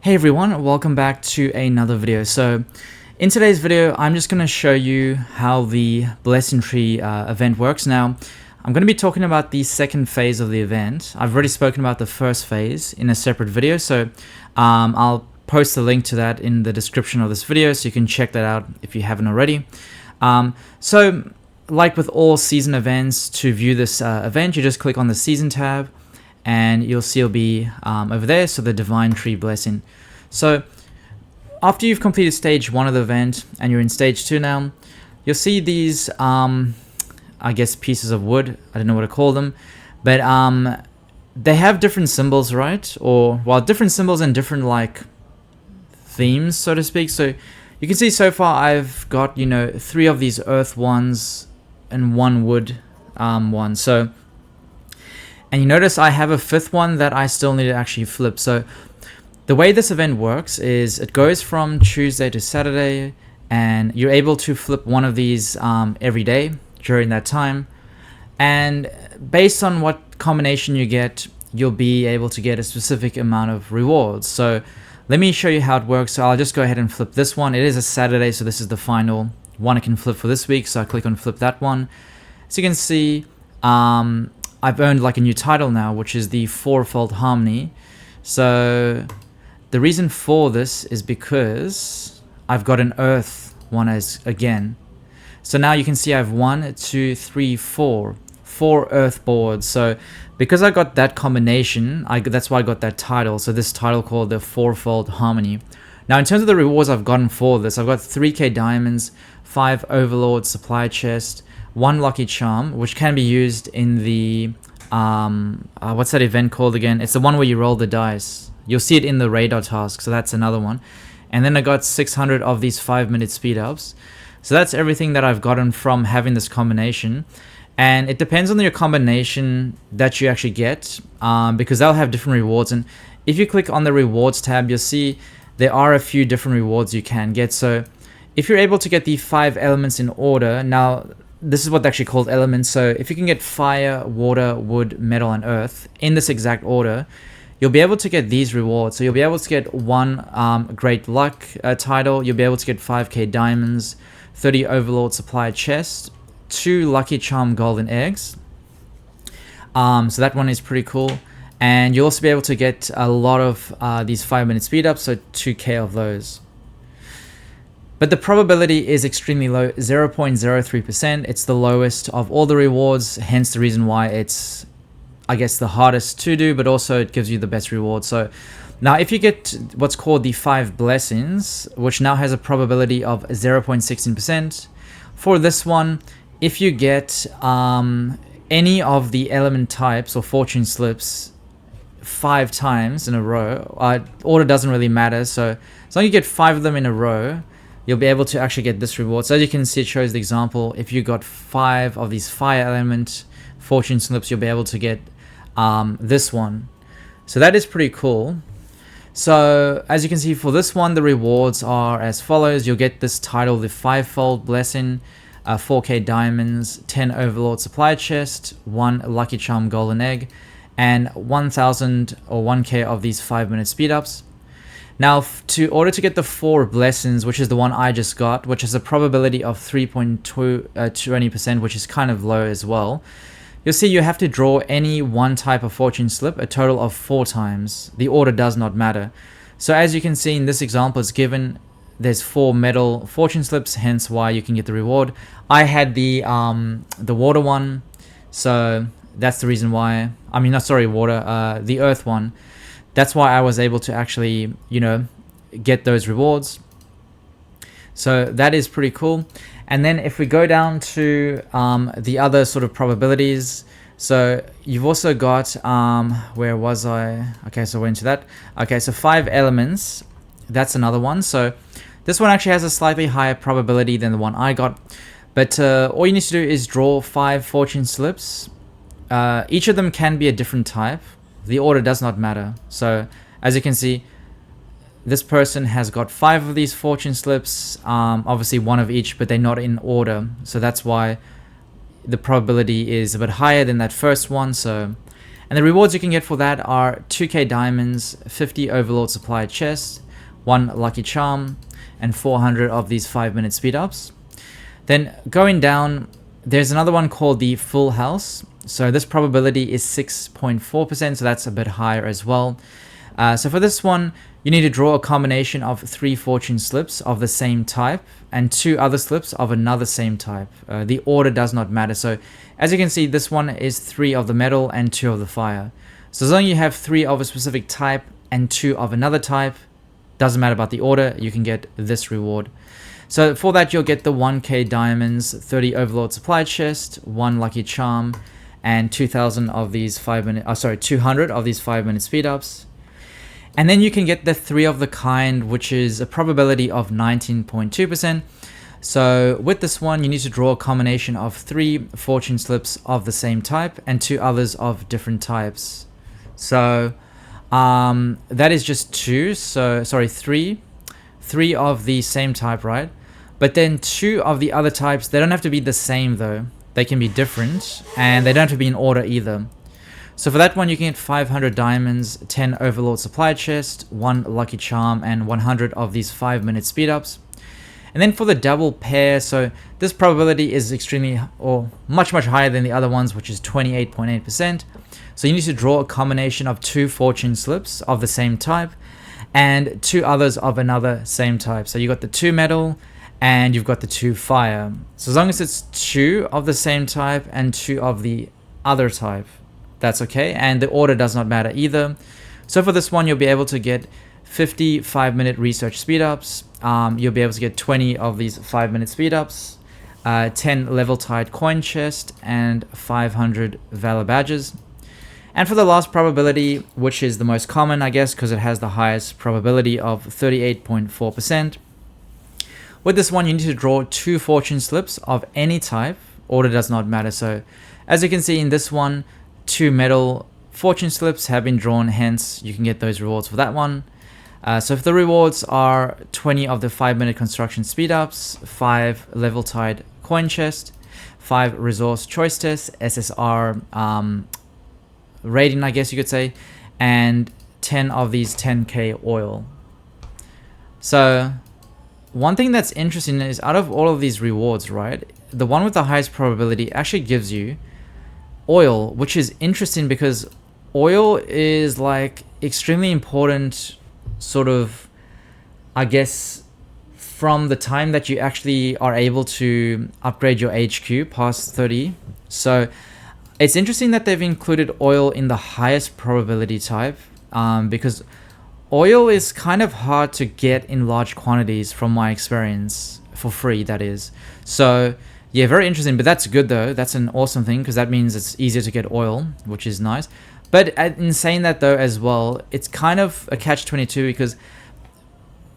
Hey everyone, welcome back to another video. So in today's video, I'm just going to show you how the Blessing Tree event works. Now, I'm going to be talking about the second phase of the event. I've already spoken about the first phase in a separate video, so I'll post a link to that in the description of this video so you can check that out if you haven't already. So like with all season events, to view this event, you just click on the season tab and you'll see it'll be over there, so the Divine Tree Blessing. So after you've completed stage 1 of the event and you're in stage 2 now, you'll see these I guess pieces of wood. I don't know what to call them, but they have different symbols, right? Or well, different symbols and different like themes, so to speak. So you can see so far I've got 3 of these earth ones and 1 wood one. So, and you notice I have a 5th one that I still need to actually flip. So the way this event works is it goes from Tuesday to Saturday, and you're able to flip one of these every day during that time. And based on what combination you get, you'll be able to get a specific amount of rewards. So let me show you how it works. So I'll just go ahead and flip this one. It is a Saturday, so this is the final one I can flip for this week. So I click on flip that one. So you can see I've earned like a new title now, which is the Fourfold Harmony. So the reason for this is because I've got an earth one as again. So now you can see I have 1, 2, 3, 4 earth boards. So because I got that combination, that's why I got that title. So this title called the Fourfold Harmony. Now in terms of the rewards I've gotten for this, I've got 3k diamonds, 5 Overlord supply chest, 1 lucky charm, which can be used in the what's that event called again? It's the one where you roll the dice. You'll see it in the radar task, so that's another one. And then I got 600 of these 5-minute speed ups. So that's everything that I've gotten from having this combination. And it depends on your combination that you actually get, because they'll have different rewards. And if you click on the rewards tab, you'll see there are a few different rewards you can get. So if you're able to get the 5 elements in order, now this is what they're actually called elements. So if you can get fire, water, wood, metal, and earth in this exact order, you'll be able to get these rewards. So you'll be able to get 1 Great Luck title. You'll be able to get 5k diamonds, 30 Overlord supply chest, 2 Lucky Charm golden eggs. So that one is pretty cool. And you'll also be able to get a lot of these 5-minute speed ups, so 2k of those. But the probability is extremely low, 0.03%. It's the lowest of all the rewards, hence the reason why it's, I guess, the hardest to do, but also it gives you the best reward. So now if you get what's called the 5 blessings, which now has a probability of 0.16%, for this one, if you get any of the element types or fortune slips 5 times in a row, order doesn't really matter. So as long as you get 5 of them in a row, you'll be able to actually get this reward. So as you can see, it shows the example. If you got 5 of these fire element fortune slips, you'll be able to get this one. So that is pretty cool. So as you can see, for this one, the rewards are as follows. You'll get this title, the Fivefold Blessing, 4k diamonds, 10 Overlord supply chest, 1 Lucky Charm golden egg, and 1000 or 1k of these 5-minute speed ups. Now, in order to get the 4 blessings, which is the one I just got, which has a probability of 3.20%, which is kind of low as well, you'll see you have to draw any one type of fortune slip a total of 4 times. The order does not matter. So as you can see in this example, it's given there's 4 metal fortune slips, hence why you can get the reward. I had the water one, so that's the reason why. I mean, not sorry, water, the earth one. That's why I was able to actually, get those rewards. So that is pretty cool. And then if we go down to the other sort of probabilities, so you've also got, where was I? Okay, so we're into that. Okay, so 5 elements, that's another one. So this one actually has a slightly higher probability than the one I got. But all you need to do is draw 5 fortune slips. Each of them can be a different type. The order does not matter. So as you can see, this person has got 5 of these fortune slips, obviously 1 of each, but they're not in order. So that's why the probability is a bit higher than that first one. So And the rewards you can get for that are 2k diamonds, 50 overlord supply chests, 1 lucky charm, and 400 of these 5-minute speed ups. Then going down, there's another one called the full house. So this probability is 6.4%, so that's a bit higher as well. So for this one, you need to draw a combination of 3 fortune slips of the same type and 2 other slips of another same type. The order does not matter. So as you can see, this one is 3 of the metal and 2 of the fire. So as long as you have 3 of a specific type and 2 of another type, doesn't matter about the order, you can get this reward. So for that, you'll get the 1k diamonds, 30 overlord supply chest, 1 lucky charm, and 2,000 of these 200 of these 5-minute speed ups. And then you can get the 3 of the kind, which is a probability of 19.2%. So with this one, you need to draw a combination of 3 fortune slips of the same type and 2 others of different types. So that is just 2. So sorry, 3 of the same type, right? But then 2 of the other types, they don't have to be the same though. They can be different, and they don't have to be in order either. So for that one, you can get 500 diamonds, 10 overlord supply chest, 1 lucky charm, and 100 of these 5-minute speed ups. And then for the double pair, so this probability is extremely, or much higher than the other ones, which is 28.8%. So you need to draw a combination of 2 fortune slips of the same type and 2 others of another same type. So you got the 2 metal and you've got the 2 fire. So as long as it's 2 of the same type and 2 of the other type, that's okay. And the order does not matter either. So for this one, you'll be able to get 50 5-minute research speed ups. You'll be able to get 20 of these 5-minute speed ups, 10 level tied coin chest, and 500 valor badges. And for the last probability, which is the most common, I guess, because it has the highest probability of 38.4%. With this one, you need to draw 2 fortune slips of any type. Order does not matter. So as you can see in this one, 2 metal fortune slips have been drawn, hence you can get those rewards for that one. So if the rewards are 20 of the 5-minute construction speed ups, 5 level tied coin chest, 5 resource choice tests, SSR rating, I guess you could say, and 10 of these 10k oil. So one thing that's interesting is out of all of these rewards, right, the one with the highest probability actually gives you oil, which is interesting because oil is like extremely important, sort of, I guess, from the time that you actually are able to upgrade your HQ past 30. So it's interesting that they've included oil in the highest probability type, because oil is kind of hard to get in large quantities from my experience, for free that is. So yeah, very interesting, but that's good though. That's an awesome thing because that means it's easier to get oil, which is nice. But in saying that though as well, it's kind of a catch-22 because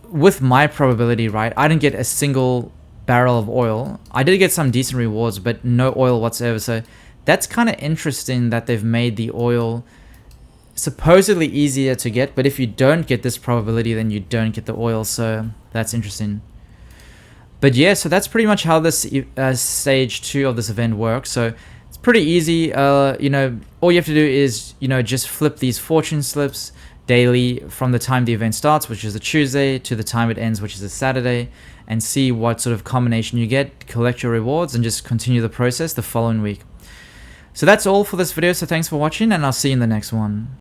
with my probability, right, I didn't get a single barrel of oil. I did get some decent rewards, but no oil whatsoever. So that's kind of interesting that they've made the oil supposedly easier to get, but if you don't get this probability, then you don't get the oil. So that's interesting. But yeah, so that's pretty much how this stage 2 of this event works. So it's pretty easy. You know, all you have to do is, you know, just flip these fortune slips daily from the time the event starts, which is a Tuesday, to the time it ends, which is a Saturday, and see what sort of combination you get, collect your rewards, and just continue the process the following week. So that's all for this video. So thanks for watching, and I'll see you in the next one.